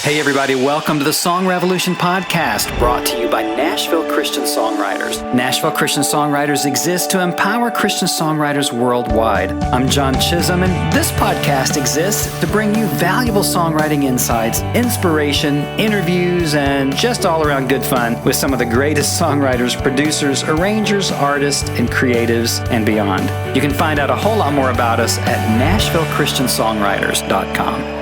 Hey everybody, welcome to the Song Revolution podcast, brought to you by Nashville Christian Songwriters. Nashville Christian Songwriters exists to empower Christian songwriters worldwide. I'm John Chisum, and this podcast exists to bring you valuable songwriting insights, inspiration, interviews, and just all around good fun with some of the greatest songwriters, producers, arrangers, artists, and creatives, and beyond. You can find out a whole lot more about us at NashvilleChristianSongwriters.com.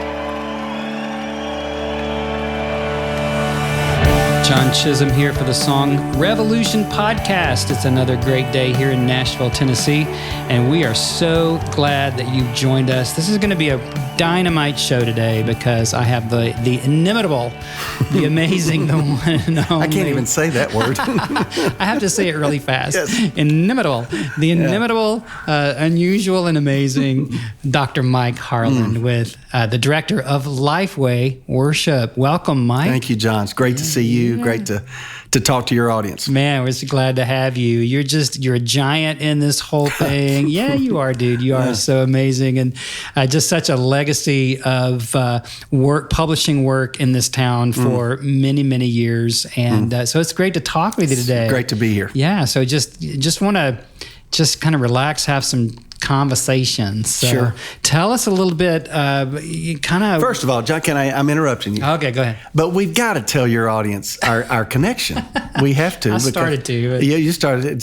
John Chisum here for the Song Revolution podcast. It's another great day here in Nashville, Tennessee, and we are so glad that you've joined us. This is going to be a dynamite show today because I have the inimitable, the amazing, the one and only. I can't even say that word. I have to say it really fast. Yes. Inimitable, the inimitable, unusual, and amazing Dr. Mike Harland with the director of LifeWay Worship. Welcome, Mike. Thank you, John. It's great to see you. Great to talk to your audience. Man, we're so glad to have you. You're a giant in this whole thing. Yeah, you are, dude. You are so amazing. And just such a legacy of publishing work in this town for many, many years. And so it's great to talk with you today. It's great to be here. Yeah, so just want to just kind of relax, have some conversations. So sure. Tell us a little bit, First of all, John, I'm interrupting you. Okay, go ahead. But we've got to tell your audience our connection. We have to. I started to. But yeah, you started.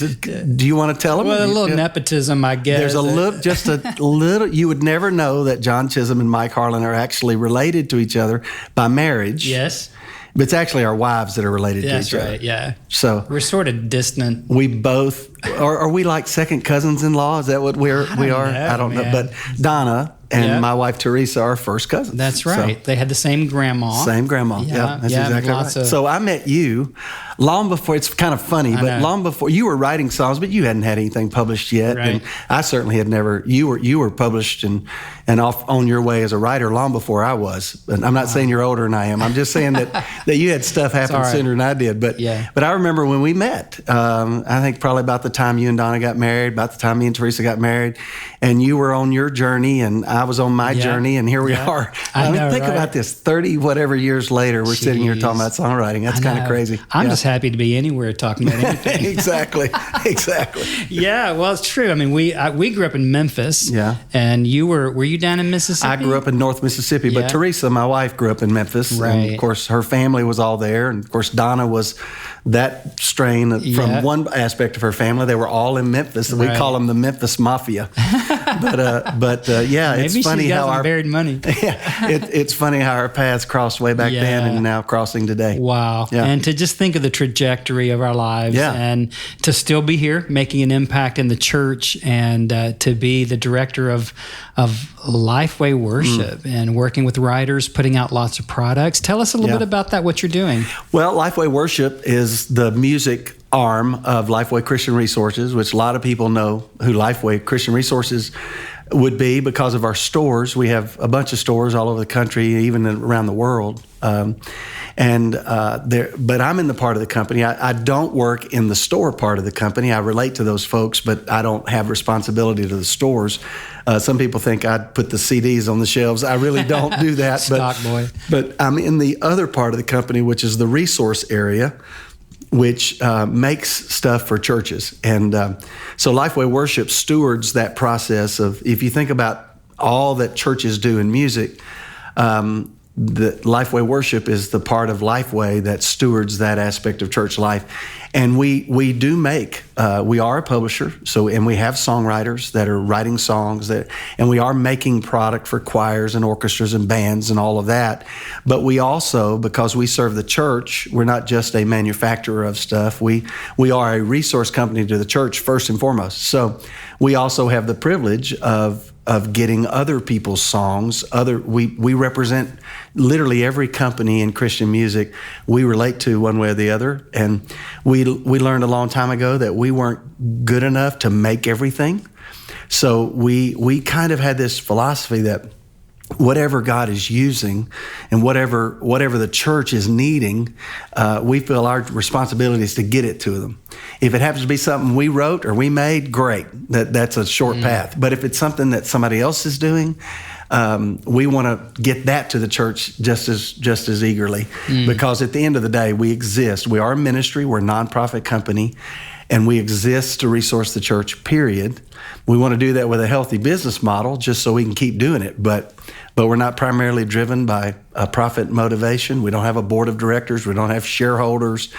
Do you want to tell them? Well, a little nepotism, I guess. There's a little. You would never know that John Chisum and Mike Harland are actually related to each other by marriage. Yes. But it's actually our wives that are related to each other. That's right, yeah. So we're sort of distant. We both are we like second cousins-in-law? Is that what we are? I don't know. But Donna and my wife Teresa are first cousins. That's right. So, they had the same grandma. Same grandma. Yeah, that's exactly right. So I met you long before. It's kind of funny, but long before you were writing songs, but you hadn't had anything published yet, right. And I certainly had never. You were published and off on your way as a writer long before I was. And I'm not saying you're older than I am. I'm just saying that you had stuff happen sooner than I did. But I remember when we met. I think probably about the time you and Donna got married, about the time me and Teresa got married, and you were on your journey and I was on my journey, and here we are. I mean, think about this, 30 whatever years later, we're sitting here talking about songwriting. That's kind of crazy. I'm just happy to be anywhere talking about anything. Exactly. Yeah, well, it's true. I mean, we grew up in Memphis. Yeah. And were you down in Mississippi? I grew up in North Mississippi, but Teresa, my wife, grew up in Memphis. Right. And of course, her family was all there. And of course, Donna was that strain from one aspect of her family. They were all in Memphis. We call them the Memphis Mafia. But maybe it's funny how our buried money. It's funny how our paths crossed way back then and now crossing today. Wow. Yeah. And to just think of the trajectory of our lives and to still be here making an impact in the church and to be the director of LifeWay Worship and working with writers, putting out lots of products. Tell us a little bit about that, what you're doing. Well, LifeWay Worship is the music arm of LifeWay Christian Resources, which a lot of people know who LifeWay Christian Resources would be because of our stores. We have a bunch of stores all over the country, even around the world. But I'm in the part of the company. I don't work in the store part of the company. I relate to those folks, but I don't have responsibility to the stores. Some people think I'd put the CDs on the shelves. I really don't do that. Stock boy. But I'm in the other part of the company, which is the resource area, which makes stuff for churches. And so LifeWay Worship stewards that process of, if you think about all that churches do in music, the LifeWay Worship is the part of LifeWay that stewards that aspect of church life. And we do make, we are a publisher, and we have songwriters that are writing songs, and we are making product for choirs and orchestras and bands and all of that. But we also, because we serve the church, we're not just a manufacturer of stuff. We are a resource company to the church first and foremost. So we also have the privilege of getting other people's songs. We represent literally every company in Christian music we relate to one way or the other. And we learned a long time ago that we weren't good enough to make everything. So we kind of had this philosophy that whatever God is using and whatever the church is needing, we feel our responsibility is to get it to them. If it happens to be something we wrote or we made, great. That's a short path. But if it's something that somebody else is doing, we want to get that to the church just as eagerly, because at the end of the day, we exist. We are a ministry. We're a nonprofit company, and we exist to resource the church, period. We want to do that with a healthy business model just so we can keep doing it, but we're not primarily driven by a profit motivation. We don't have a board of directors. We don't have shareholders.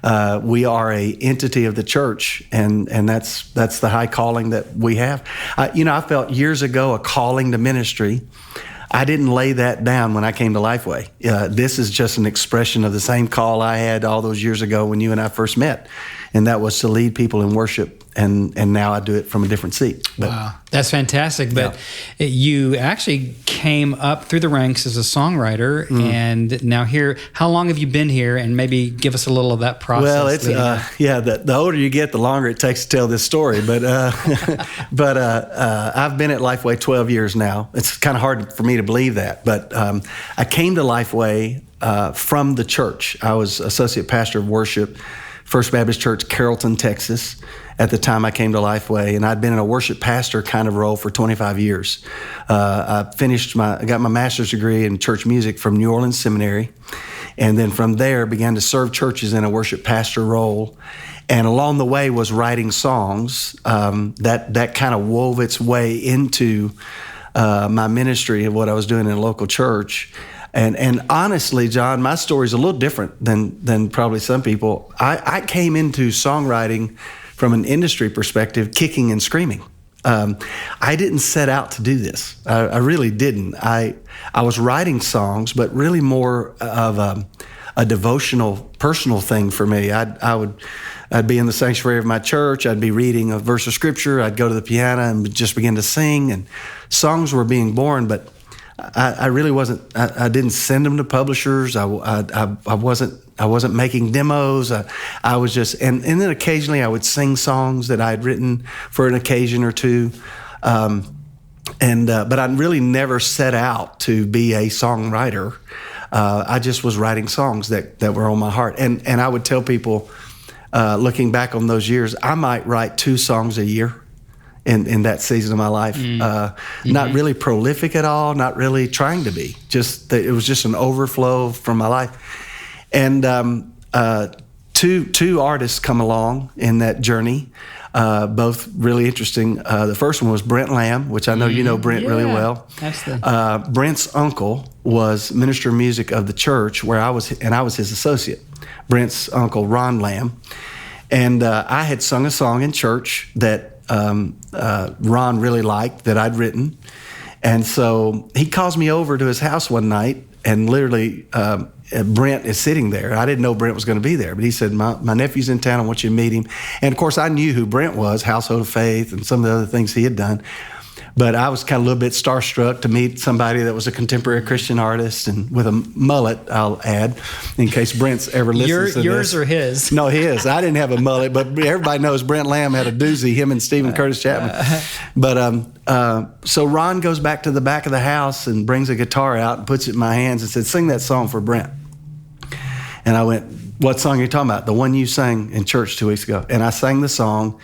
We are a entity of the church, and that's the high calling that we have. I felt years ago a calling to ministry. I didn't lay that down when I came to LifeWay. This is just an expression of the same call I had all those years ago when you and I first met, and that was to lead people in worship. And now I do it from a different seat. But, wow, that's fantastic. But you actually came up through the ranks as a songwriter, and now here. How long have you been here? And maybe give us a little of that process. Well, it's the older you get, the longer it takes to tell this story. But I've been at LifeWay 12 years now. It's kind of hard for me to believe that, but I came to LifeWay from the church. I was associate pastor of worship, First Baptist Church, Carrollton, Texas, at the time I came to LifeWay, and I'd been in a worship pastor kind of role for 25 years. I got my master's degree in church music from New Orleans Seminary, and then from there began to serve churches in a worship pastor role. And along the way was writing songs that kind of wove its way into my ministry of what I was doing in a local church. And honestly, John, my story is a little different than probably some people. I came into songwriting from an industry perspective, kicking and screaming. I didn't set out to do this. I really didn't. I was writing songs, but really more of a devotional, personal thing for me. I'd be in the sanctuary of my church. I'd be reading a verse of scripture. I'd go to the piano and just begin to sing, and songs were being born, but I really wasn't. I didn't send them to publishers. I wasn't making demos. I was just, and then occasionally I would sing songs that I had written for an occasion or two. But I really never set out to be a songwriter. I just was writing songs that were on my heart. And I would tell people, looking back on those years, I might write 2 songs a year. In that season of my life, not really prolific at all, not really trying to be. Just that it was just an overflow from my life. And two artists come along in that journey, both really interesting. The first one was Brent Lamb, which I know you know Brent really well. Absolutely. Brent's uncle was minister of music of the church where I was, and I was his associate. Brent's uncle, Ron Lamb, and I had sung a song in church that Ron really liked that I'd written. And so he calls me over to his house one night, and literally Brent is sitting there. I didn't know Brent was going to be there, but he said, my nephew's in town, I want you to meet him. And of course I knew who Brent was, Household of Faith and some of the other things he had done. But I was kind of a little bit starstruck to meet somebody that was a contemporary Christian artist and with a mullet, I'll add, in case Brent's ever listens to this. Yours or his? No, his. I didn't have a mullet, but everybody knows Brent Lamb had a doozy, him and Stephen Curtis Chapman. But so Ron goes back to the back of the house and brings a guitar out and puts it in my hands and said, sing that song for Brent. And I went, what song are you talking about? The one you sang in church 2 weeks ago. And I sang the song,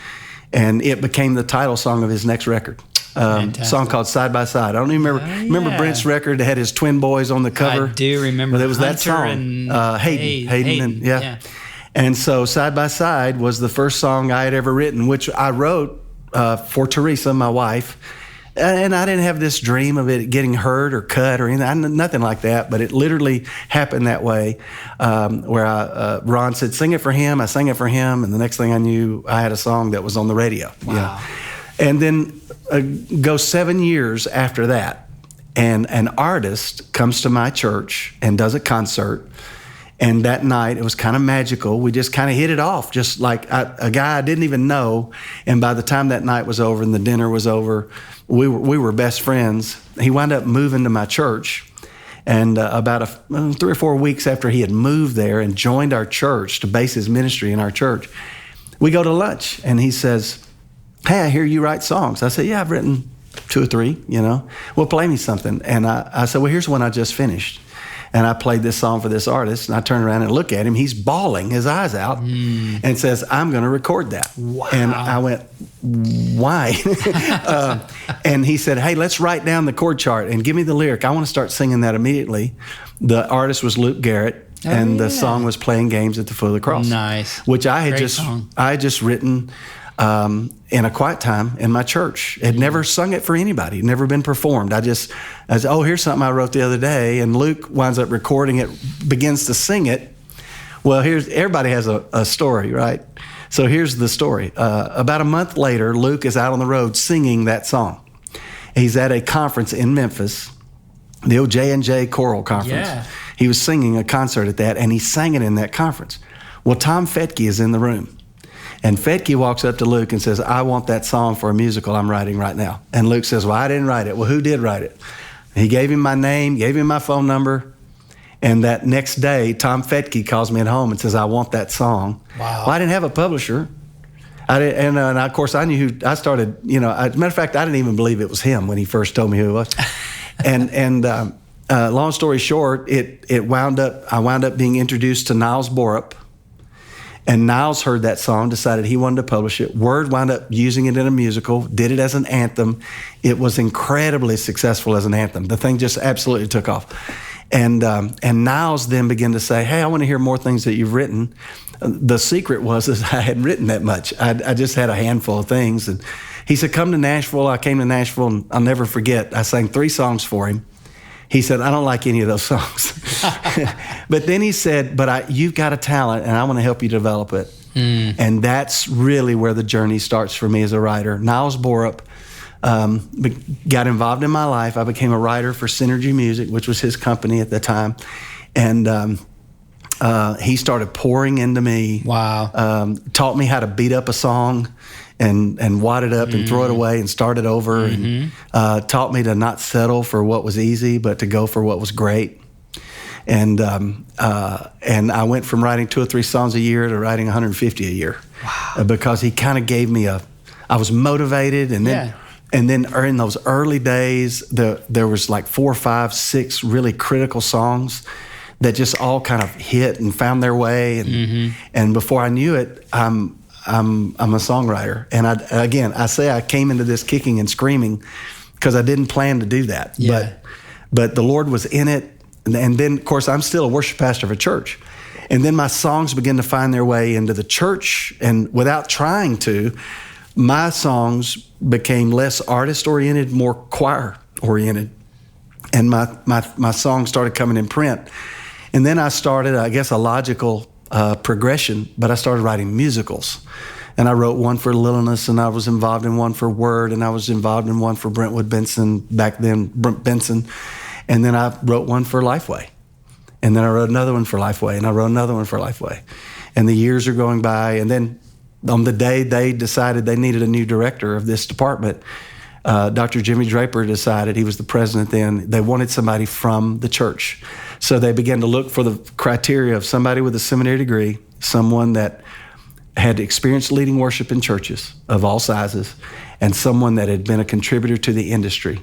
and it became the title song of his next record. Song called Side by Side. I don't even remember. Remember Brent's record that had his twin boys on the cover? I do remember. Well, it was that song. Hayden. And so Side by Side was the first song I had ever written, which I wrote for Teresa, my wife. And I didn't have this dream of it getting heard or cut or anything, nothing like that. But it literally happened that way, where Ron said, sing it for him. I sang it for him. And the next thing I knew, I had a song that was on the radio. Wow. Yeah. And then go 7 years after that, and an artist comes to my church and does a concert. And that night, it was kind of magical. We just kind of hit it off, just like a guy I didn't even know. And by the time that night was over and the dinner was over, we were best friends. He wound up moving to my church. And about 3 or 4 weeks after he had moved there and joined our church to base his ministry in our church, we go to lunch, and he says, hey, I hear you write songs. I said, yeah, I've written 2 or 3, Well, play me something. And I said, well, here's one I just finished. And I played this song for this artist, and I turned around and look at him. He's bawling his eyes out and says, I'm going to record that. Wow. And I went, why? And he said, hey, let's write down the chord chart and give me the lyric. I want to start singing that immediately. The artist was Luke Garrett, and the song was Playing Games at the Foot of the Cross. Nice. Which I had song. just written in a quiet time in my church. Had never sung it for anybody, never been performed. I said, oh, here's something I wrote the other day. And Luke winds up recording it, begins to sing it. Well, everybody has a story, right? So here's the story. About a month later, Luke is out on the road singing that song. He's at a conference in Memphis, the old J&J Choral Conference. Yeah. He was singing a concert at that, and he sang it in that conference. Well, Tom Fetke is in the room. And Fetke walks up to Luke and says, I want that song for a musical I'm writing right now. And Luke says, well, I didn't write it. Well, who did write it? He gave him my name, gave him my phone number. And that next day, Tom Fetke calls me at home and says, I want that song. Wow. Well, I didn't have a publisher. And of course, I knew who I started, as a matter of fact, I didn't even believe it was him when he first told me who it was. And long story short, I wound up being introduced to Niles Borup. And Niles heard that song, decided he wanted to publish it. Word wound up using it in a musical, did it as an anthem. It was incredibly successful as an anthem. The thing just absolutely took off. And Niles then began to say, hey, I want to hear more things that you've written. The secret was that I hadn't written that much. I just had a handful of things. And he said, come to Nashville. I came to Nashville, and I'll never forget, I sang 3 songs for him. He said, I don't like any of those songs. But then he said, but you've got a talent, and I want to help you develop it. And that's really where the journey starts for me as a writer. Niles Borup got involved in my life. I became a writer for Synergy Music, which was his company at the time. And he started pouring into me. Wow. Taught me how to beat up a song and wad it up and throw it away and start it over. And taught me to not settle for what was easy, but to go for what was great. And I went from writing 2 or 3 songs a year to writing 150 a year. Wow. Because he kind of gave me I was motivated, and then in those early days, there was like 4, 5, 6 really critical songs that just all kind of hit and found their way. And before I knew it, I'm a songwriter. And I say I came into this kicking and screaming because I didn't plan to do that. Yeah. But the Lord was in it. And then, of course, I'm still a worship pastor of a church. And then my songs begin to find their way into the church. And without trying to, my songs became less artist-oriented, more choir-oriented. And my songs started coming in print. And then I started, I guess, a logical progression, but I started writing musicals. And I wrote one for Lilliness, and I was involved in one for Word, and I was involved in one for Brentwood Benson, back then, Brent Benson. And then I wrote one for LifeWay. And then I wrote another one for LifeWay, and I wrote another one for LifeWay. And the years are going by, and then on the day they decided they needed a new director of this department, Dr. Jimmy Draper decided, he was the president then, they wanted somebody from the church. So they began to look for the criteria of somebody with a seminary degree, someone that had experience leading worship in churches of all sizes, and someone that had been a contributor to the industry.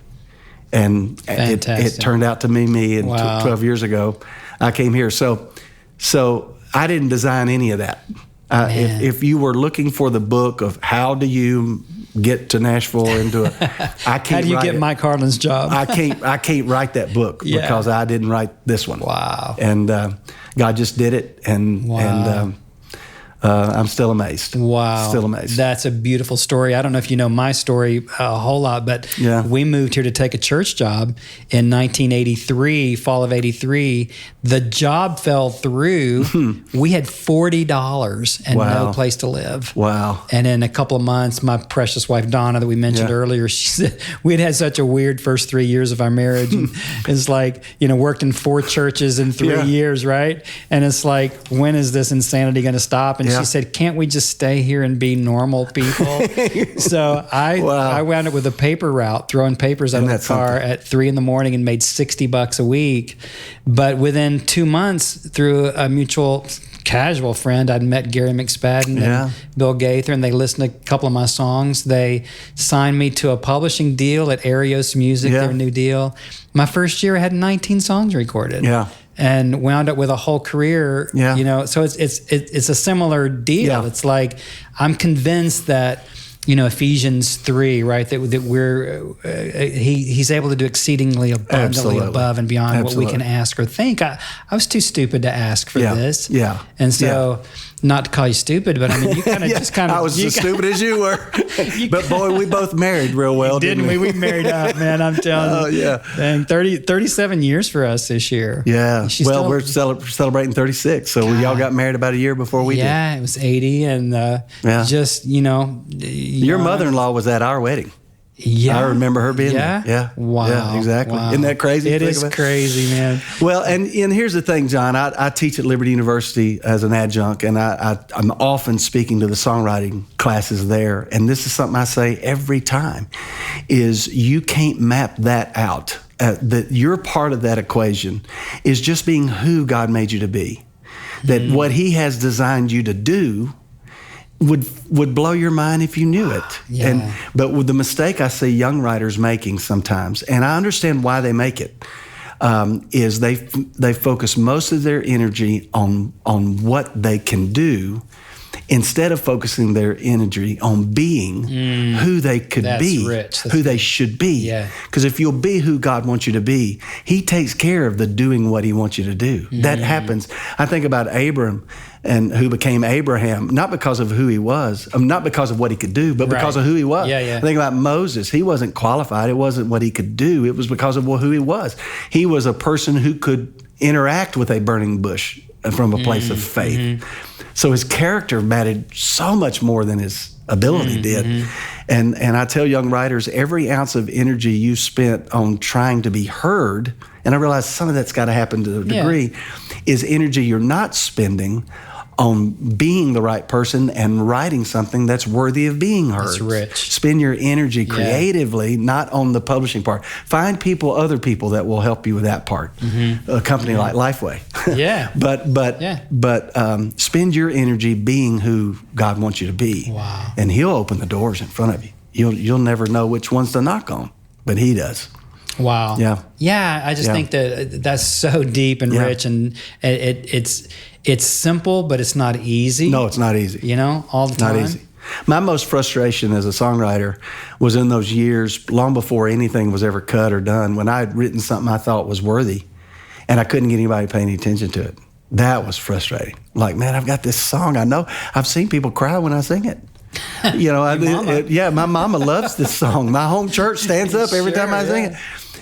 And it turned out to be me. And 12 years ago, I came here. So I didn't design any of that. If you were looking for the book of how do you get to Nashville into it, I can't. How do you get Mike Harland's job? I can't write that book because I didn't write this one. Wow. And God just did it, and I'm still amazed. Wow. Still amazed. That's a beautiful story. I don't know if you know my story a whole lot, but we moved here to take a church job in 1983, fall of 83. The job fell through. We had $40 and no place to live. Wow. And in a couple of months, my precious wife, Donna, that we mentioned earlier, she said we'd had such a weird first 3 years of our marriage. And it's like, worked in 4 churches in 3 years, right? And it's like, when is this insanity going to stop? And she said, can't we just stay here and be normal people? So I wound up with a paper route, throwing papers out of the car at 3 a.m. and made $60 a week. But within 2 months, through a mutual casual friend, I'd met Gary McSpadden and Bill Gaither, and they listened to a couple of my songs. They signed me to a publishing deal at Arios Music, their new deal. My first year, I had 19 songs recorded. and wound up with a whole career. Yeah. So it's a similar deal. Yeah. It's like, I'm convinced that, Ephesians 3, right? That we're he's able to do exceedingly abundantly Absolutely. above and beyond Absolutely. what we can ask or think. I was too stupid to ask for this. Yeah. And so, not to call you stupid, but I mean, you kind of just kind of. I was as stupid as you were. But boy, we both married real well, didn't we? We married up, man. I'm telling you. Oh, yeah. Dang, 37 years for us this year. Yeah. She's Well, still- we're celebrating 36. So y'all got married about a year before we did. Yeah, it was 80. And just, Your mother-in-law was at our wedding. Yeah. I remember her being there. there. Yeah. Wow. Yeah, exactly. Wow. Isn't that crazy? It is crazy, man. Well, and here's the thing, John. I teach at Liberty University as an adjunct, and I'm often speaking to the songwriting classes there. And this is something I say every time, is you can't map that out. That your part of that equation is just being who God made you to be. That what He has designed you to do would blow your mind if you knew it. Yeah. But with the mistake I see young writers making sometimes, and I understand why they make it, is they focus most of their energy on what they can do instead of focusing their energy on being who they could be, who they should be. Because if you'll be who God wants you to be, He takes care of the doing what He wants you to do. That happens. I think about Abram, and who became Abraham, not because of who he was, not because of what he could do, but because of who he was. I think about Moses. He wasn't qualified. It wasn't what he could do. It was because of who he was. He was a person who could interact with a burning bush from a place of faith. So his character mattered so much more than his ability did. And I tell young writers, every ounce of energy you spent on trying to be heard, and I realize some of that's got to happen to a degree, is energy you're not spending on being the right person and writing something that's worthy of being heard. That's rich. Spend your energy creatively, not on the publishing part. Find other people that will help you with that part. A company like LifeWay. But spend your energy being who God wants you to be. Wow. And He'll open the doors in front of you. You'll never know which ones to knock on, but He does. Wow. Yeah. I just think that's so deep and rich, and it's simple, but it's not easy. No, it's not easy. All the time. Not easy. My most frustration as a songwriter was in those years, long before anything was ever cut or done, when I had written something I thought was worthy, and I couldn't get anybody to pay any attention to it. That was frustrating. Like, man, I've got this song. I know. I've seen people cry when I sing it. My mama loves this song. My home church stands up every time I sing it.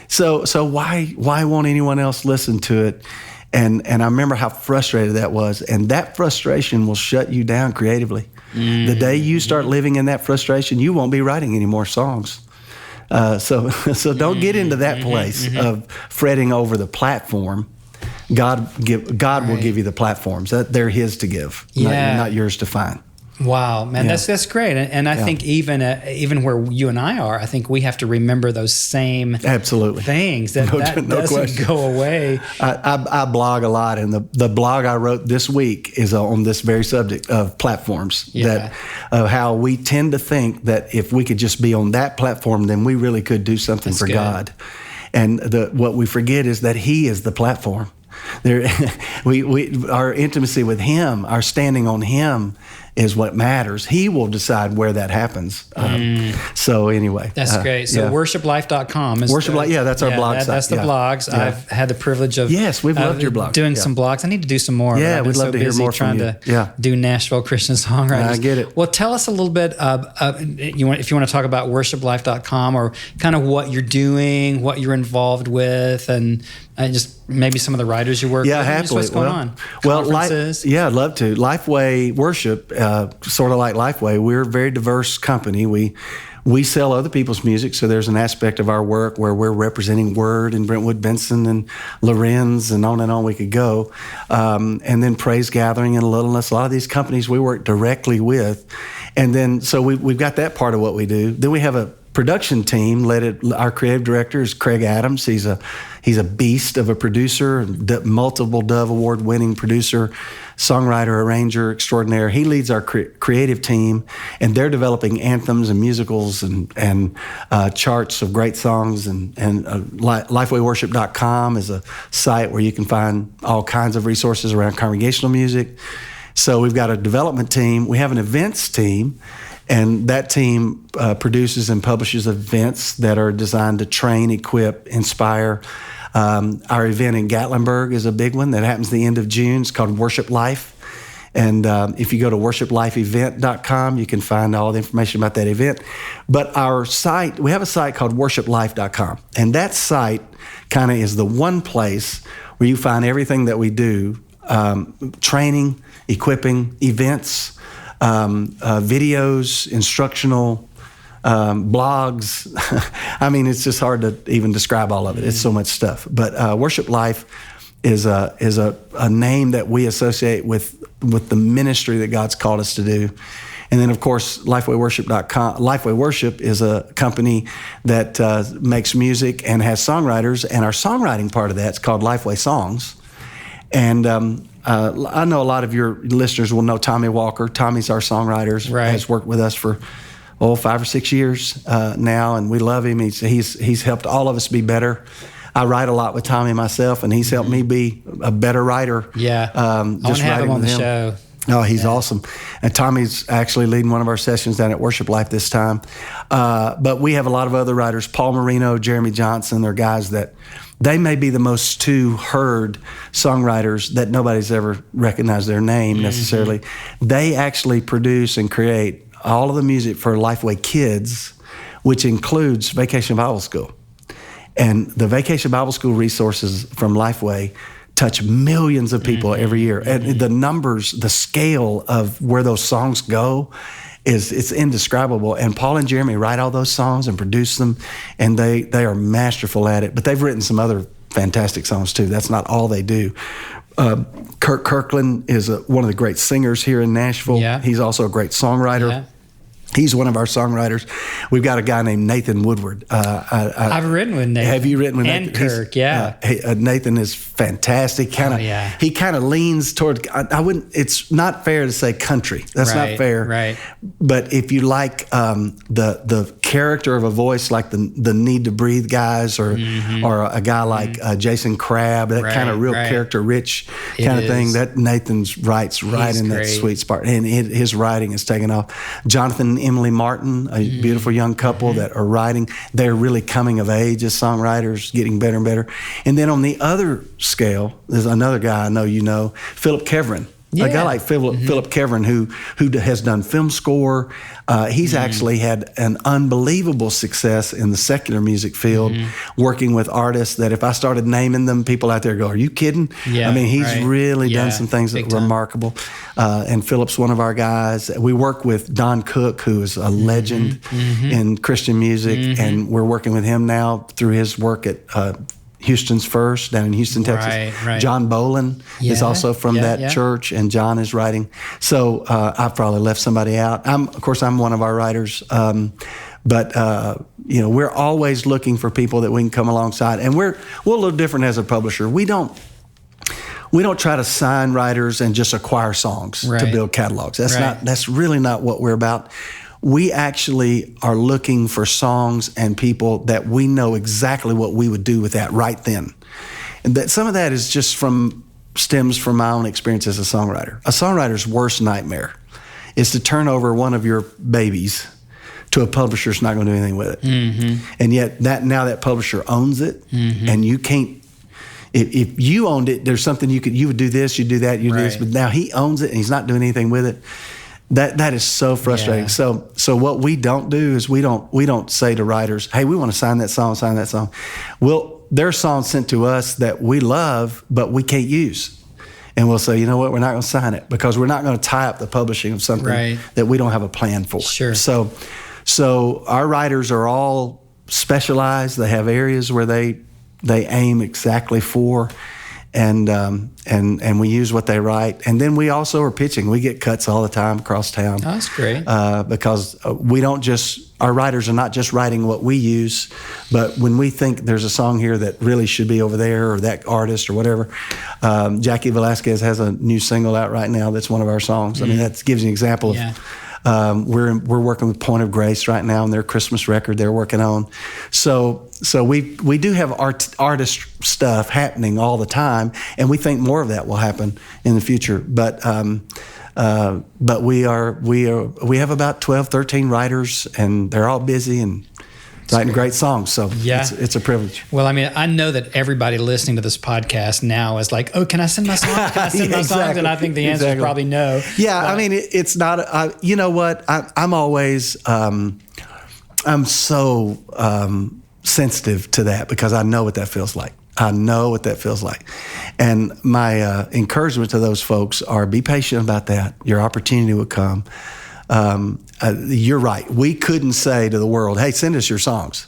So why won't anyone else listen to it? And I remember how frustrated that was. And that frustration will shut you down creatively. The day you start living in that frustration, you won't be writing any more songs. So don't get into that place of fretting over the platform. God will give you the platforms. They're His to give, not yours to find. Wow, man, that's great. And I think even where you and I are, I think we have to remember those same things. That doesn't go away. I blog a lot, and the blog I wrote this week is on this very subject of platforms, of how we tend to think that if we could just be on that platform, then we really could do something for God. And what we forget is that He is the platform. Our intimacy with Him, our standing on Him, is what matters. He will decide where that happens. So anyway. That's great. So worshiplife.com is that's our blog site. That's the blogs. I've had the privilege of we've loved your blog. Doing some blogs. I need to do some more. Yeah, we'd love to hear more from you. Trying to do Nashville Christian Songwriters. I get it. Well, tell us a little bit if you want to talk about worshiplife.com, or kind of what you're doing, what you're involved with, and just maybe some of the writers you work with. Happily. What's going on? Conferences? I'd love to. LifeWay Worship, sort of like LifeWay, we're a very diverse company. We sell other people's music, so there's an aspect of our work where we're representing Word and Brentwood Benson and Lorenz and on we could go. And then Praise Gathering and Littleness. A lot of these companies we work directly with. And then, so we've got that part of what we do. Then we have production team our creative director is Craig Adams. He's a beast of a producer, multiple Dove Award winning producer, songwriter, arranger extraordinaire. He leads our creative team, and they're developing anthems and musicals and charts of great songs. And LifeWayWorship.com is a site where you can find all kinds of resources around congregational music. So we've got a development team. We have an events team, and that team produces and publishes events that are designed to train, equip, inspire. Our event in Gatlinburg is a big one that happens the end of June. It's called Worship Life. And if you go to worshiplifeevent.com, you can find all the information about that event. But we have a site called worshiplife.com. And that site kind of is the one place where you find everything that we do, training, equipping, events, videos, instructional, blogs. I mean, it's just hard to even describe all of it. It's so much stuff. But Worship Life is a name that we associate with the ministry that God's called us to do. And then, of course, LifeWayWorship.com. LifeWay Worship is a company that makes music and has songwriters, and our songwriting part of that is called LifeWay Songs. And I know a lot of your listeners will know Tommy Walker. Tommy's our songwriter. Right. Has worked with us for 5 or 6 years now, and we love him. He's helped all of us be better. I write a lot with Tommy myself, and he's helped me be a better writer. Yeah, I want to have him on the show. Oh, he's awesome. And Tommy's actually leading one of our sessions down at Worship Life this time. But we have a lot of other writers, Paul Marino, Jeremy Johnson. They're guys that they may be the most heard songwriters that nobody's ever recognized their name necessarily. They actually produce and create all of the music for LifeWay Kids, which includes Vacation Bible School. And the Vacation Bible School resources from LifeWay touch millions of people every year. And the numbers, the scale of where those songs go, it's indescribable. And Paul and Jeremy write all those songs and produce them, and they are masterful at it. But they've written some other fantastic songs too. That's not all they do. Kirk Kirkland is one of the great singers here in Nashville. Yeah. He's also a great songwriter. Yeah. He's one of our songwriters. We've got a guy named Nathan Woodward. I've written with Nathan. Have you written with Nathan? And Kirk, yeah. Nathan is fantastic. He kind of leans toward. I wouldn't. It's not fair to say country. That's not fair. Right. But if you like the character of a voice, like the Need to Breathe guys, or a guy like Jason Crabb, that kind of real character rich kind of thing, that Nathan's writes right in that sweet spot, and his writing is taken off. Jonathan and Emily Martin, a beautiful young couple that are writing. They're really coming of age as songwriters, getting better and better. And then on the other scale, there's another guy I know you know, Philip Kevrin. Yeah. A guy like Philip Kevrin, who has done film score. He's actually had an unbelievable success in the secular music field, working with artists that if I started naming them, people out there go, "Are you kidding?" Yeah, I mean, he's really done some things that are remarkable. And Philip's one of our guys. We work with Don Cook, who is a legend in Christian music, and we're working with him now through his work at Houston's First down in Houston, Texas. Right. John Bolin is also from that church, and John is writing. So I've probably left somebody out. Of course, I'm one of our writers, but we're always looking for people that we can come alongside. And we're a little different as a publisher. We don't try to sign writers and just acquire songs to build catalogs. That's really not what we're about. We actually are looking for songs and people that we know exactly what we would do with that right then. And that some of that is just stems from my own experience as a songwriter. A songwriter's worst nightmare is to turn over one of your babies to a publisher that's not going to do anything with it. And yet now that publisher owns it, and you can't. If you owned it, there's something you would do this, you do that, you do this, but now he owns it and he's not doing anything with it. That is so frustrating. Yeah. So what we don't do is we don't say to writers, "Hey, we want to sign that song." Well, there's songs sent to us that we love, but we can't use. And we'll say, "You know what, we're not going to sign it because we're not going to tie up the publishing of something that we don't have a plan for." Sure. So our writers are all specialized. They have areas where they aim exactly for. and we use what they write. And then we also are pitching. We get cuts all the time across town. Oh, that's great. Because we don't our writers are not just writing what we use, but when we think there's a song here that really should be over there, or that artist or whatever. Jackie Velasquez has a new single out right now that's one of our songs. I mean, that gives you an example of, we're working with Point of Grace right now on their Christmas record they're working on. So we do have artist stuff happening all the time, and we think more of that will happen in the future. But we have about 12, 13 writers, and they're all busy and writing great songs. So it's a privilege. Well, I mean, I know that everybody listening to this podcast now is like, oh, can I send my songs? Can I send my songs? And I think the answer is probably no. Yeah, I mean, it's not, you know what? I'm always, I'm so sensitive to that, because I know what that feels like. And my encouragement to those folks are, be patient about that. Your opportunity will come. You're right. We couldn't say to the world, hey, send us your songs.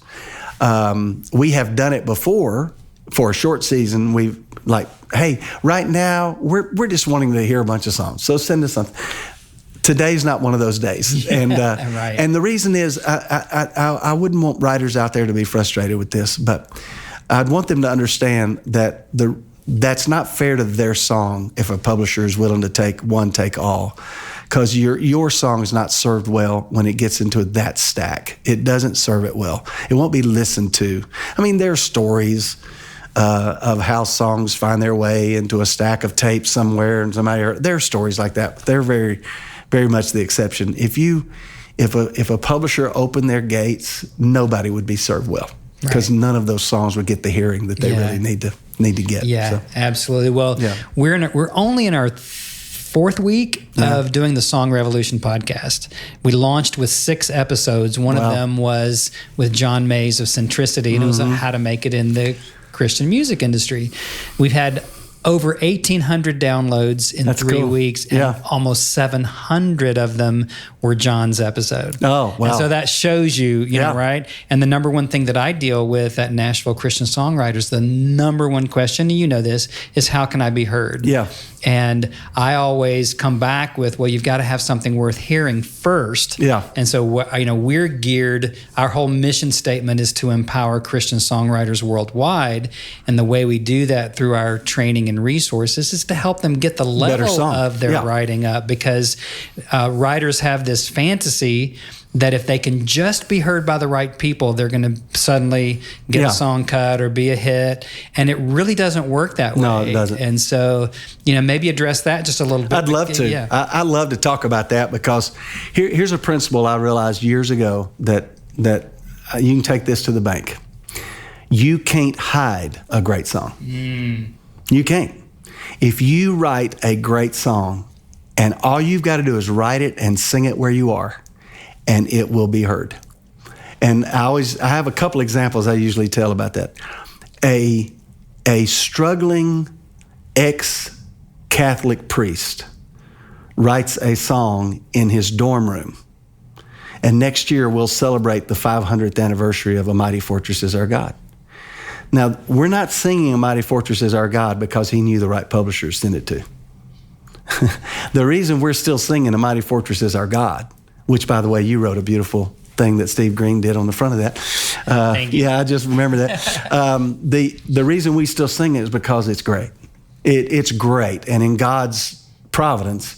We have done it before for a short season. We've like, hey, right now we're just wanting to hear a bunch of songs. So send us something. Today's not one of those days. And right. And the reason is I wouldn't want writers out there to be frustrated with this, but I'd want them to understand that that's not fair to their song if a publisher is willing to take all. Because your song is not served well when it gets into that stack. It doesn't serve it well. It won't be listened to. I mean, there are stories of how songs find their way into a stack of tapes somewhere, and there are stories like that. But they're very, very much the exception. If a publisher opened their gates, nobody would be served well, because none of those songs would get the hearing that they really need to get. Yeah, so. Absolutely. Well, we're only in our fourth week of doing the Song Revolution podcast. We launched with 6 episodes. One of them was with John Mays of Centricity, and it was on how to make it in the Christian music industry. We've had over 1,800 downloads in 3 weeks, and almost 700 of them were John's episode. Oh, wow. And so that shows you know, right? And the number one thing that I deal with at Nashville Christian Songwriters, the number one question, you know this, is how can I be heard? Yeah. And I always come back with, well, you've got to have something worth hearing first. Yeah. And so, we're geared, our whole mission statement is to empower Christian songwriters worldwide. And the way we do that through our training and resources is to help them get the level of their writing up, because writers have this fantasy that if they can just be heard by the right people, they're going to suddenly get a song cut or be a hit. And it really doesn't work that way. No, it doesn't. And so, maybe address that just a little bit. I'd love to. Yeah. I love to talk about that, because here's a principle I realized years ago that you can take this to the bank. You can't hide a great song. You can't. If you write a great song and all you've got to do is write it and sing it where you are, and it will be heard. And I have a couple examples I usually tell about that. A struggling ex-Catholic priest writes a song in his dorm room. And next year we'll celebrate the 500th anniversary of A Mighty Fortress Is Our God. Now, we're not singing A Mighty Fortress Is Our God because he knew the right publisher to send it to. The reason we're still singing A Mighty Fortress Is Our God, which, by the way, you wrote a beautiful thing that Steve Green did on the front of that. Thank you. Yeah, I just remember that. The reason we still sing it is because it's great. It's great, and in God's providence,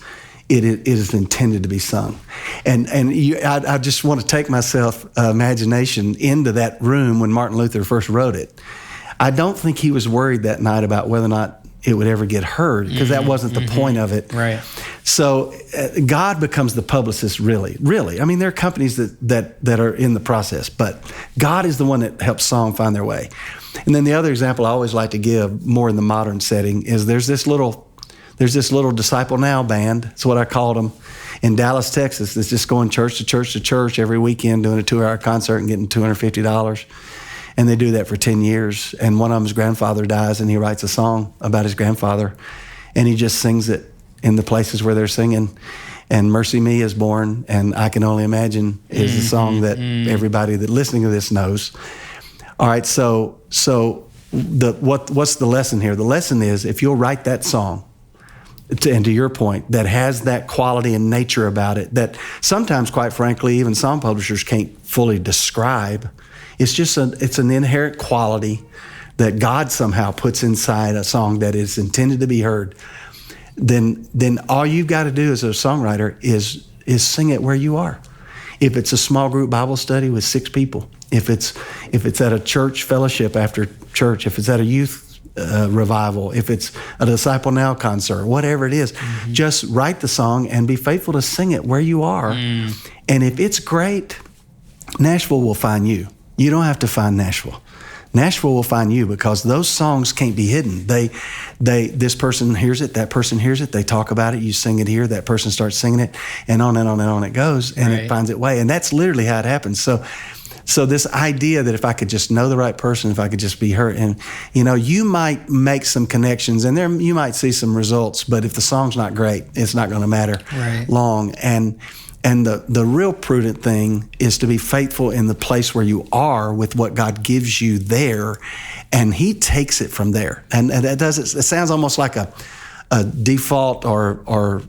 it is intended to be sung. And I just want to take myself imagination into that room when Martin Luther first wrote it. I don't think he was worried that night about whether or not it would ever get heard, because that wasn't the point of it. Right. So God becomes the publicist, really. I mean, there are companies that are in the process, but God is the one that helps song find their way. And then the other example I always like to give, more in the modern setting, is there's this little Disciple Now band. That's what I called them, in Dallas, Texas. That's just going church to church to church every weekend, doing a 2-hour concert and getting $250. And they do that for 10 years. And one of them's grandfather dies, and he writes a song about his grandfather. And he just sings it in the places where they're singing. And Mercy Me is born, and I Can Only Imagine is a song that everybody that listening to this knows. All right, so what's the lesson here? The lesson is if you'll write that song, and to your point, that has that quality and nature about it that sometimes, quite frankly, even song publishers can't fully describe. It's an inherent quality that God somehow puts inside a song that is intended to be heard. Then all you've got to do as a songwriter is sing it where you are. If it's a small group Bible study with 6 people, if it's at a church fellowship after church, if it's at a youth revival, if it's a Disciple Now concert, whatever it is, just write the song and be faithful to sing it where you are. And if it's great, Nashville will find you. You don't have to find Nashville. Nashville will find you because those songs can't be hidden. This person hears it, that person hears it, they talk about it, you sing it here, that person starts singing it, and on and on and on it goes, and it finds its way. And that's literally how it happens. So this idea that if I could just know the right person, if I could just be heard, and you might make some connections, and there you might see some results, but if the song's not great, it's not going to matter long. And the real prudent thing is to be faithful in the place where you are with what God gives you there, and He takes it from there. And that does it. It sounds almost like a default, or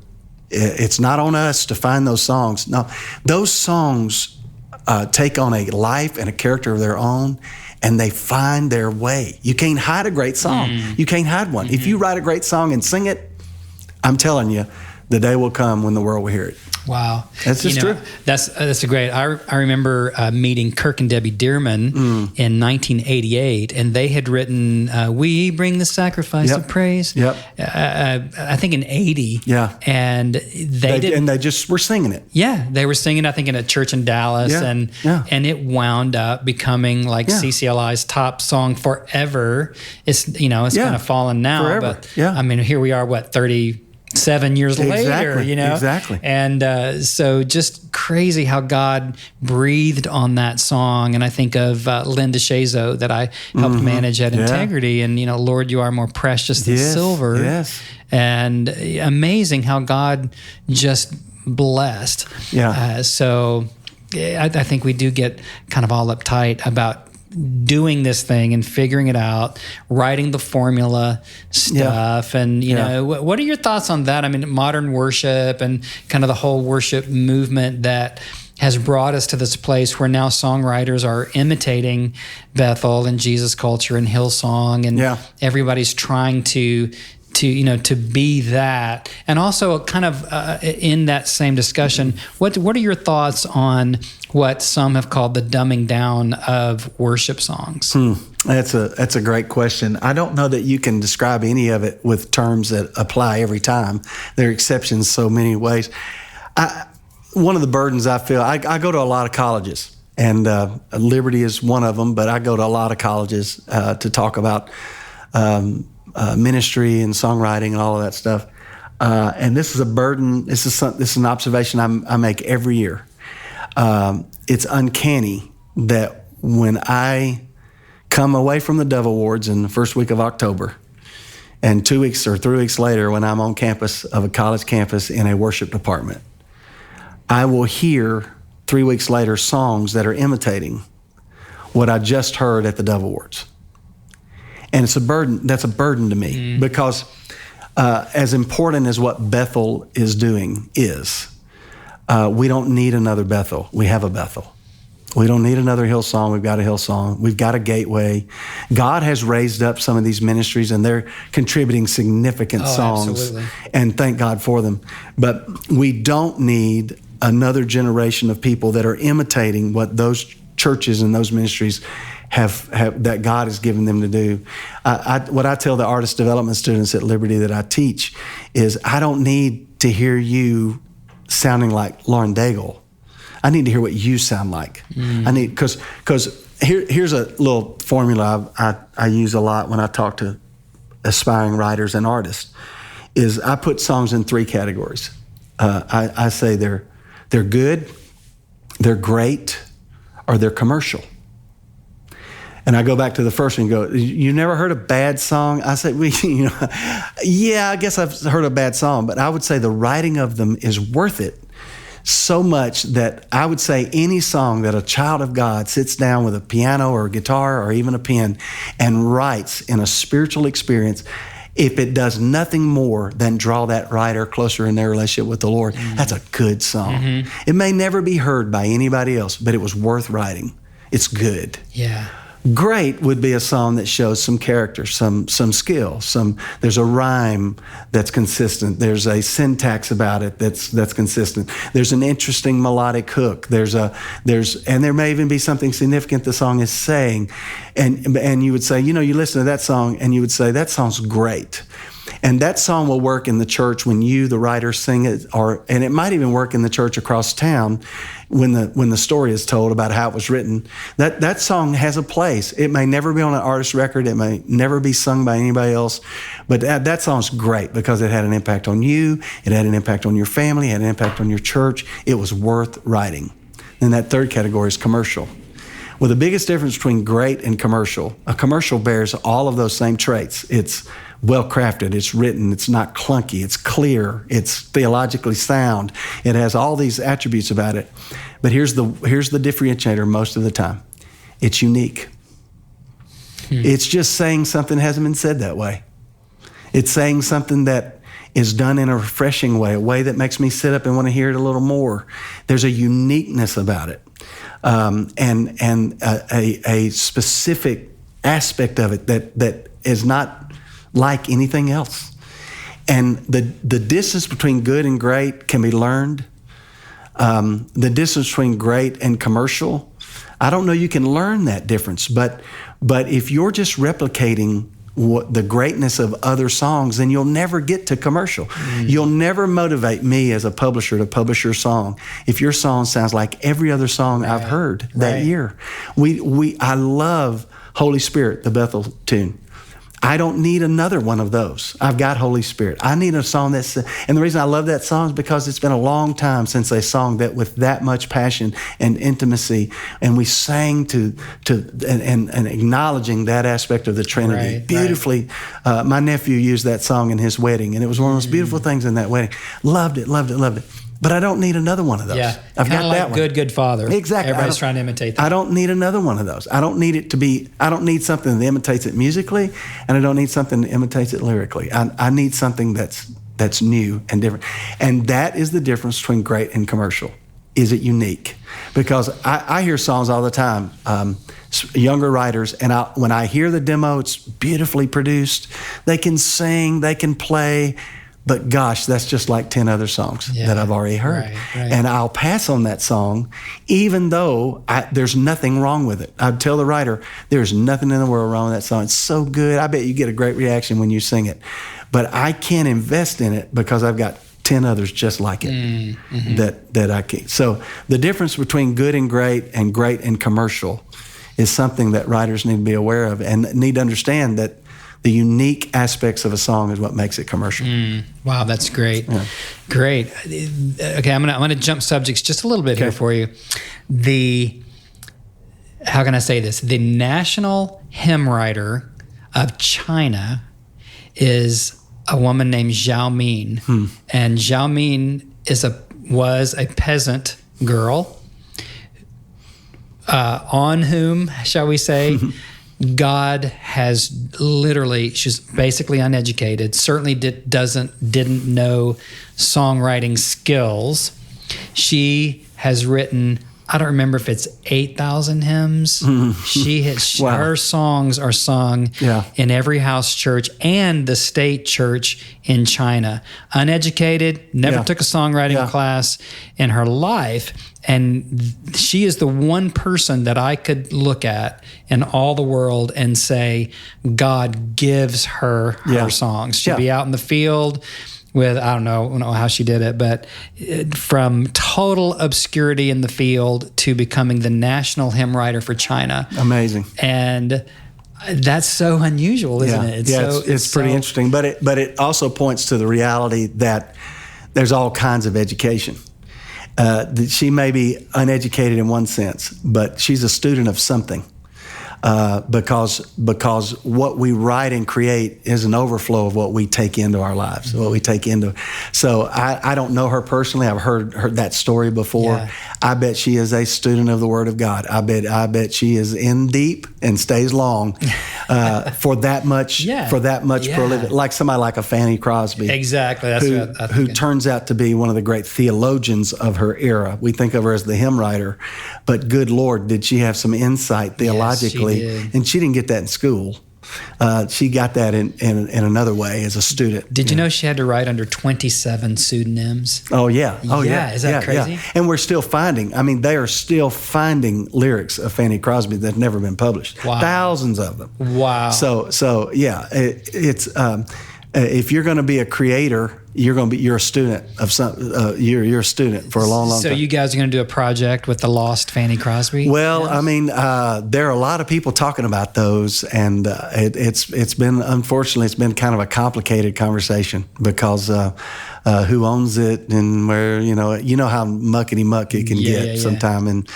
it's not on us to find those songs. No, those songs take on a life and a character of their own, and they find their way. You can't hide a great song. You can't hide one. If you write a great song and sing it, I'm telling you, the day will come when the world will hear it. Wow. That's just true. That's a great. I remember meeting Kirk and Debbie Dearman in 1988, and they had written "We Bring the Sacrifice of Praise." I think in 80. Yeah. And they just were singing it. Yeah, they were singing. I think in a church in Dallas, and it wound up becoming like CCLI's top song forever. It's kind of fallen now, forever. But I mean, here we are. 37 years later, Exactly. And so just crazy how God breathed on that song. And I think of Linda Shazo that I helped manage at Integrity. And, Lord, you are more precious than silver. Yes. And amazing how God just blessed. So I think we do get kind of all uptight about doing this thing and figuring it out, writing the formula stuff. And, what are your thoughts on that? I mean, modern worship and kind of the whole worship movement that has brought us to this place where now songwriters are imitating Bethel and Jesus Culture and Hillsong, and everybody's trying to be that. And also kind of in that same discussion, what are your thoughts on what some have called the dumbing down of worship songs? That's a great question. I don't know that you can describe any of it with terms that apply every time. There are exceptions so many ways. One of the burdens I feel, I go to a lot of colleges, and Liberty is one of them, but I go to a lot of colleges to talk about ministry and songwriting and all of that stuff. And this is a burden. This is an observation I make every year. It's uncanny that when I come away from the Dove Awards in the first week of October, and 2 weeks or 3 weeks later when I'm on campus of a college campus in a worship department, I will hear 3 weeks later songs that are imitating what I just heard at the Dove Awards. And it's a burden. That's a burden to me because as important as what Bethel is doing is, we don't need another Bethel. We have a Bethel. We don't need another Hillsong. We've got a Hillsong. We've got a Gateway. God has raised up some of these ministries, and they're contributing significant songs. Absolutely. And thank God for them. But we don't need another generation of people that are imitating what those churches and those ministries have that God has given them to do. What I tell the artist development students at Liberty that I teach is I don't need to hear you sounding like Lauren Daigle. I need to hear what you sound like. I need, because here's a little formula I use a lot when I talk to aspiring writers and artists, is I put songs in 3 categories. I say they're good, they're great, or they're commercial. And I go back to the first one and go, you never heard a bad song? I say, yeah, I guess I've heard a bad song, but I would say the writing of them is worth it so much that I would say any song that a child of God sits down with a piano or a guitar or even a pen and writes in a spiritual experience, if it does nothing more than draw that writer closer in their relationship with the Lord, that's a good song. It may never be heard by anybody else, but it was worth writing. It's good. Yeah. Great would be a song that shows some character, some skill, there's a rhyme that's consistent. There's a syntax about it that's consistent. There's an interesting melodic hook. And there may even be something significant the song is saying. And you would say, you listen to that song and you would say, that song's great. And that song will work in the church when you, the writer, sing it, and it might even work in the church across town when the story is told about how it was written. That song has a place. It may never be on an artist record. It may never be sung by anybody else. But that song's great because it had an impact on you. It had an impact on your family. It had an impact on your church. It was worth writing. Then that third category is commercial. Well, the biggest difference between great and commercial, a commercial bears all of those same traits. It's well-crafted, it's written, it's not clunky, it's clear, it's theologically sound. It has all these attributes about it. But here's the differentiator most of the time. It's unique. It's just saying something that hasn't been said that way. It's saying something that is done in a refreshing way, a way that makes me sit up and want to hear it a little more. There's a uniqueness about it. And a specific aspect of it that is not like anything else. And the distance between good and great can be learned. The distance between great and commercial, I don't know you can learn that difference, but if you're just replicating the greatness of other songs, then you'll never get to commercial. You'll never motivate me as a publisher to publish your song if your song sounds like every other song I've heard that year. I love Holy Spirit, the Bethel tune. I don't need another one of those. I've got Holy Spirit. I need a song and the reason I love that song is because it's been a long time since they sung that with that much passion and intimacy, and we sang to acknowledging that aspect of the Trinity beautifully. My nephew used that song in his wedding, and it was one of the most beautiful things in that wedding. Loved it. But I don't need another one of those. Yeah, I've got like that one. Good Father. Exactly. Everybody's trying to imitate that. I don't need another one of those. I don't need something that imitates it musically, and I don't need something that imitates it lyrically. I need something that's new and different. And that is the difference between great and commercial. Is it unique? Because I hear songs all the time, younger writers, and when I hear the demo, it's beautifully produced. They can sing, they can play, but gosh, that's just like 10 other songs that I've already heard. Right. And I'll pass on that song, even though there's nothing wrong with it. I'd tell the writer, there's nothing in the world wrong with that song. It's so good. I bet you get a great reaction when you sing it. But I can't invest in it because I've got 10 others just like it that I can't. So the difference between good and great and commercial is something that writers need to be aware of and need to understand that the unique aspects of a song is what makes it commercial. Wow, that's great. Yeah. Great. Okay, I'm gonna jump subjects just a little bit here for you. How can I say this? The national hymn writer of China is a woman named Zhao Min. And Zhao Min was a peasant girl on whom, shall we say, God has literally, she's basically uneducated, certainly didn't know songwriting skills. She has written, I don't remember if it's 8,000 hymns. Her songs are sung in every house church and the state church in China. Uneducated, never took a songwriting class in her life. And she is the one person that I could look at in all the world and say, God gives her songs. She'd be out in the field with, I don't know how she did it, but from total obscurity in the field to becoming the national hymn writer for China. Amazing. And that's so unusual, isn't it? It's pretty interesting. But it also points to the reality that there's all kinds of education. She may be uneducated in one sense, but she's a student of something. because what we write and create is an overflow of what we take into our lives, what we take into. So I don't know her personally. I've heard that story before. Yeah. I bet she is a student of the Word of God. I bet she is in deep and stays long for that much. Yeah. For that much prolific, like somebody like a Fanny Crosby. Exactly. That's who turns out to be one of the great theologians of her era. We think of her as the hymn writer, but good Lord, did she have some insight theologically? Yes, she did. And she didn't get that in school. She got that in another way as a student. Did you know she had to write under 27 pseudonyms? Oh, yeah. Oh, yeah. Is that crazy? Yeah. And we're still finding, they are still finding lyrics of Fanny Crosby that have never been published. Wow. Thousands of them. Wow. So yeah, it's if you're going to be a creator, you're a student of you're a student for a long time. So you guys are going to do a project with the lost Fanny Crosby? Well, there are a lot of people talking about those, and it's been, unfortunately, it's been kind of a complicated conversation because who owns it and where, you know how muckety muck it can get sometime, and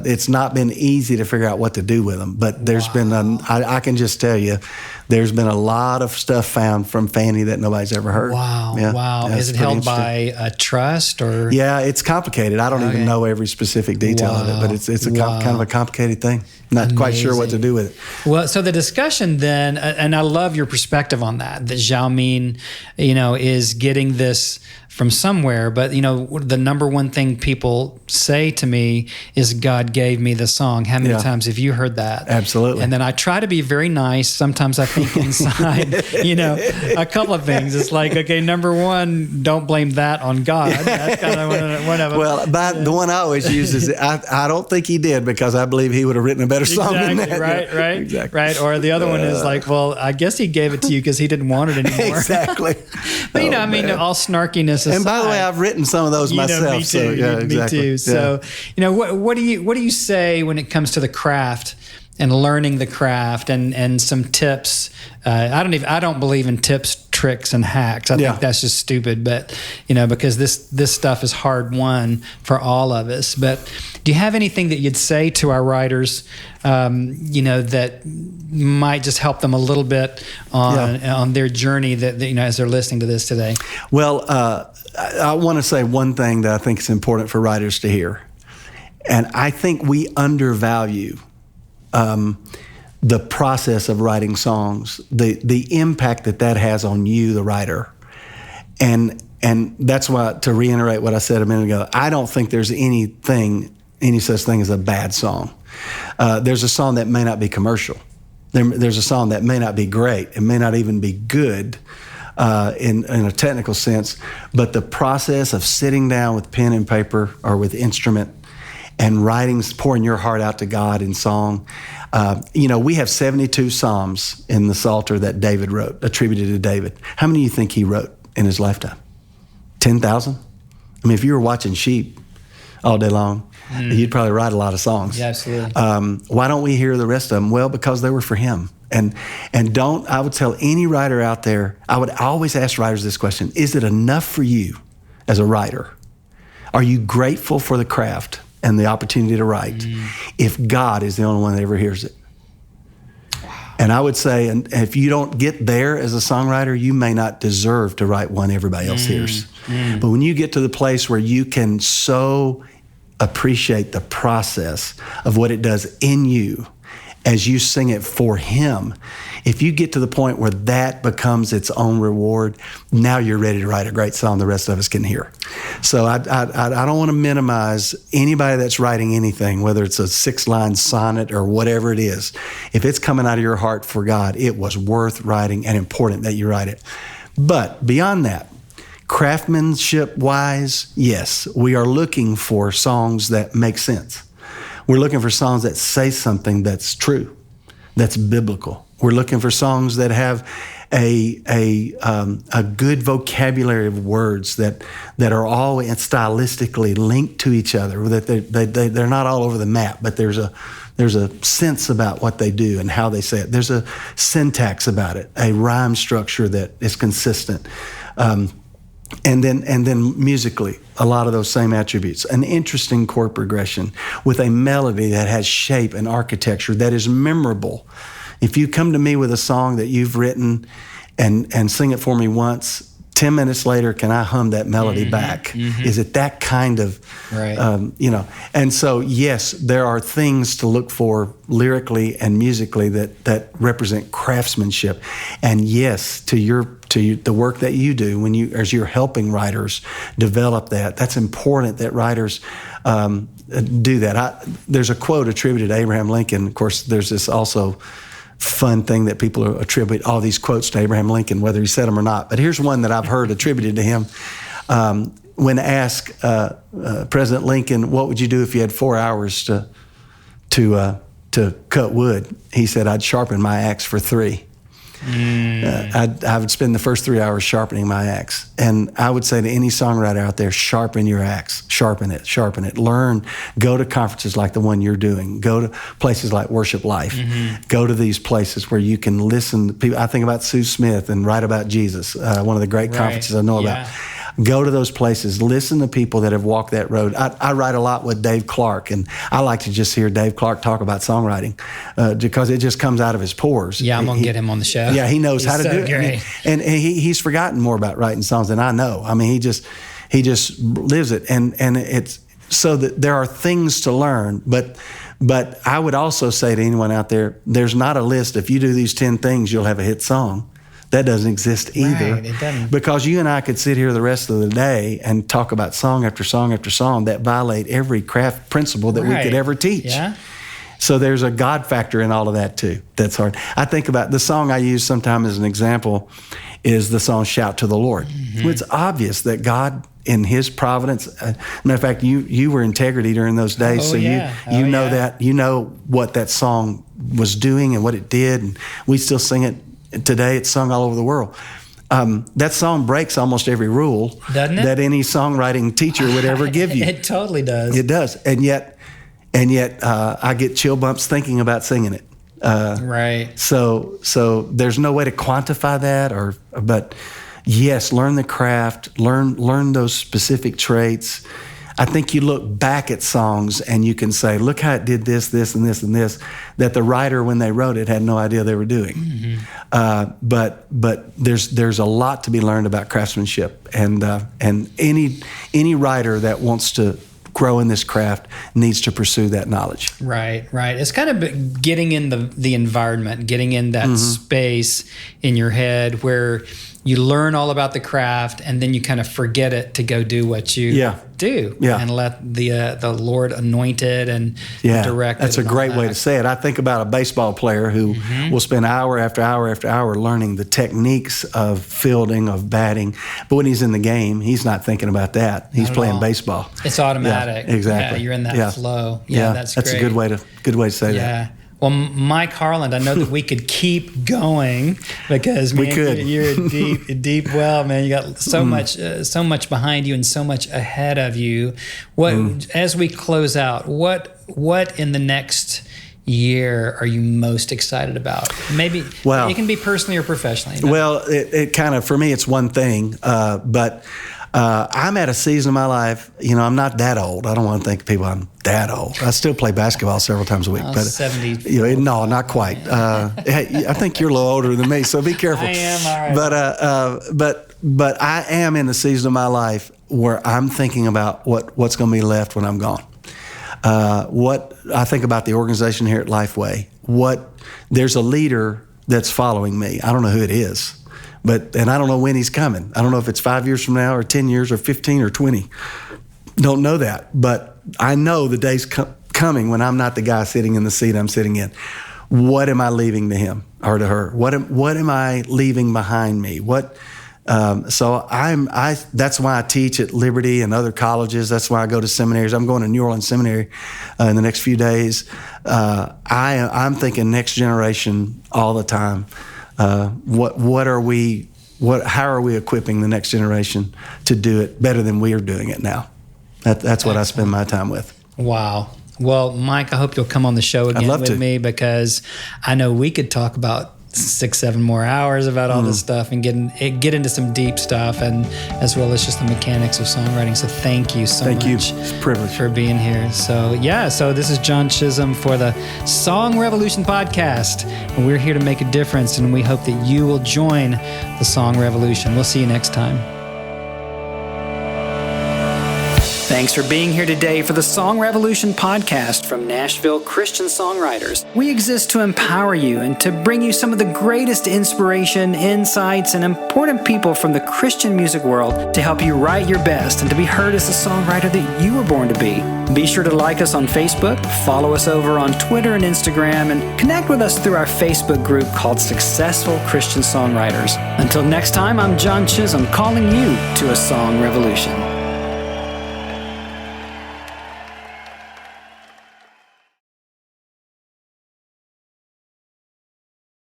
it's not been easy to figure out what to do with them. But there's been I can just tell you, there's been a lot of stuff found from Fanny that nobody's ever heard. Wow. Yeah. Wow. Yeah, is it held by a trust or? Yeah, it's complicated. I don't even know every specific detail of it, but it's kind of a complicated thing. Not quite sure what to do with it. Well, so the discussion then, and I love your perspective on that Xiao Min, is getting this from somewhere, but the number one thing people say to me is God gave me the song. How many times have you heard that? Absolutely. And then I try to be very nice. Sometimes I think inside, a couple of things. It's like, okay, number one, don't blame that on God. That's kind of one of them. Well, the one I always use is I don't think he did, because I believe he would have written a better song than that. Right. Exactly. Right. Or the other one is like, well, I guess he gave it to you because he didn't want it anymore. Exactly. But all snarkiness aside. And by the way, I've written some of those myself. Me too. So, yeah, exactly. Me too. So, what do you say when it comes to the craft and learning the craft and some tips? I don't believe in tips, tricks, and hacks. I think that's just stupid. But because this stuff is hard won for all of us. But do you have anything that you'd say to our writers, that might just help them a little bit on their journey that as they're listening to this today? Well, I want to say one thing that I think is important for writers to hear, and I think we undervalue the process of writing songs, the impact that has on you, the writer, and that's why, to reiterate what I said a minute ago, I don't think there's any such thing as a bad song. There's a song that may not be commercial. There's a song that may not be great. It may not even be good in a technical sense, but the process of sitting down with pen and paper or with instrument and writing, pouring your heart out to God in song. We have 72 Psalms in the Psalter that David wrote, attributed to David. How many do you think he wrote in his lifetime? 10,000? If you were watching sheep all day long, you'd probably write a lot of songs. Yeah, absolutely. Why don't we hear the rest of them? Well, because they were for him. And I would tell any writer out there, I would always ask writers this question: is it enough for you as a writer? Are you grateful for the craft and the opportunity to write if God is the only one that ever hears it? And I would say, and if you don't get there as a songwriter, you may not deserve to write one everybody else hears. But when you get to the place where you can so appreciate the process of what it does in you as you sing it for him, if you get to the point where that becomes its own reward, now you're ready to write a great song the rest of us can hear. So I don't want to minimize anybody that's writing anything, whether it's a 6-line sonnet or whatever it is. If it's coming out of your heart for God, it was worth writing and important that you write it. But beyond that, craftsmanship-wise, yes, we are looking for songs that make sense. We're looking for songs that say something that's true, that's biblical. We're looking for songs that have a good vocabulary of words that are all stylistically linked to each other. That they're not all over the map, but there's a sense about what they do and how they say it. There's a syntax about it, a rhyme structure that is consistent. And then musically, a lot of those same attributes. An interesting chord progression with a melody that has shape and architecture that is memorable. If you come to me with a song that you've written and sing it for me once, 10 minutes later, can I hum that melody back? Is it that kind of, And so, yes, there are things to look for lyrically and musically that represent craftsmanship. And yes, to the work that you do as you're helping writers develop that's important that writers do that. There's a quote attributed to Abraham Lincoln. Of course, there's this also fun thing that people attribute all these quotes to Abraham Lincoln, whether he said them or not. But here's one that I've heard attributed to him. When asked President Lincoln, what would you do if you had 4 hours to cut wood? He said, I'd sharpen my axe for 3. I would spend the first 3 hours sharpening my axe. And I would say to any songwriter out there, sharpen your axe, sharpen it, learn, go to conferences like the one you're doing, go to places like Worship Life, go to these places where you can listen to people. I think about Sue Smith and Write About Jesus, one of the great conferences I know about. Go to those places. Listen to people that have walked that road. I write a lot with Dave Clark, and I like to just hear Dave Clark talk about songwriting because it just comes out of his pores. Yeah, I'm going to get him on the show. Yeah, he knows how to do it. Great. And he's forgotten more about writing songs than I know. I mean, he just lives it. And it's so that there are things to learn. But I would also say to anyone out there, there's not a list. If you do these 10 things, you'll have a hit song. That doesn't exist either. Right, it doesn't. Because you and I could sit here the rest of the day and talk about song after song after song that violate every craft principle that we could ever teach. Yeah. So there's a God factor in all of that too. That's hard. I think about the song I use sometimes as an example is the song Shout to the Lord. Well, it's obvious that God in his providence, matter of fact, you were Integrity during those days, you know that, you know what that song was doing and what it did, and we still sing it today. It's sung all over the world. That song breaks almost every rule that any songwriting teacher would ever give you. It totally does. It does, and yet, I get chill bumps thinking about singing it. Right. So there's no way to quantify that, but yes, learn the craft, learn those specific traits. I think you look back at songs and you can say, look how it did this, this, and this, and this, that the writer, when they wrote it, had no idea they were doing. But there's a lot to be learned about craftsmanship, and any writer that wants to grow in this craft needs to pursue that knowledge. Right. It's kind of getting in the environment, getting in that space in your head where you learn all about the craft and then you kind of forget it to go do what you do and let the Lord anoint it and direct it. That's a great way to say it. I think about a baseball player who will spend hour after hour after hour learning the techniques of fielding, of batting. But when he's in the game, he's not thinking about that. He's playing baseball. It's automatic. Yeah, exactly. Yeah, you're in that flow. Yeah, that's great. A good way to say that. Well, Mike Harland, I know that we could keep going because you're a deep well, man. You got so much behind you and so much ahead of you. As we close out, what in the next year are you most excited about? Maybe it can be personally or professionally. Well, it kind of, for me, it's one thing, but I'm at a season of my life, I'm not that old. I don't want to think people I'm that old. I still play basketball several times a week. But 70. No, not quite. I think you're a little older than me, so be careful. I am, all right. But I am in the season of my life where I'm thinking about what's going to be left when I'm gone. What I think about the organization here at LifeWay. There's a leader that's following me. I don't know who it is. And I don't know when he's coming. I don't know if it's 5 years from now or 10 years or 15 or 20. Don't know that. But I know the day's coming when I'm not the guy sitting in the seat I'm sitting in. What am I leaving to him or to her? What am I leaving behind me? That's why I teach at Liberty and other colleges. That's why I go to seminaries. I'm going to New Orleans Seminary in the next few days. I'm thinking next generation all the time. How are we equipping the next generation to do it better than we are doing it now? That's what I spend my time with. Wow. Well, Mike, I hope you'll come on the show again with me because I know we could talk about 6-7 more hours about all this stuff and get into some deep stuff, and as well as just the mechanics of songwriting. So thank you so much. Thank you. It's a privilege for being here. So this is John Chisum for the Song Revolution podcast, and we're here to make a difference, and we hope that you will join the Song Revolution. We'll see you next time. Thanks for being here today for the Song Revolution podcast from Nashville Christian Songwriters. We exist to empower you and to bring you some of the greatest inspiration, insights, and important people from the Christian music world to help you write your best and to be heard as the songwriter that you were born to be. Be sure to like us on Facebook, follow us over on Twitter and Instagram, and connect with us through our Facebook group called Successful Christian Songwriters. Until next time, I'm John Chisum, calling you to a Song Revolution.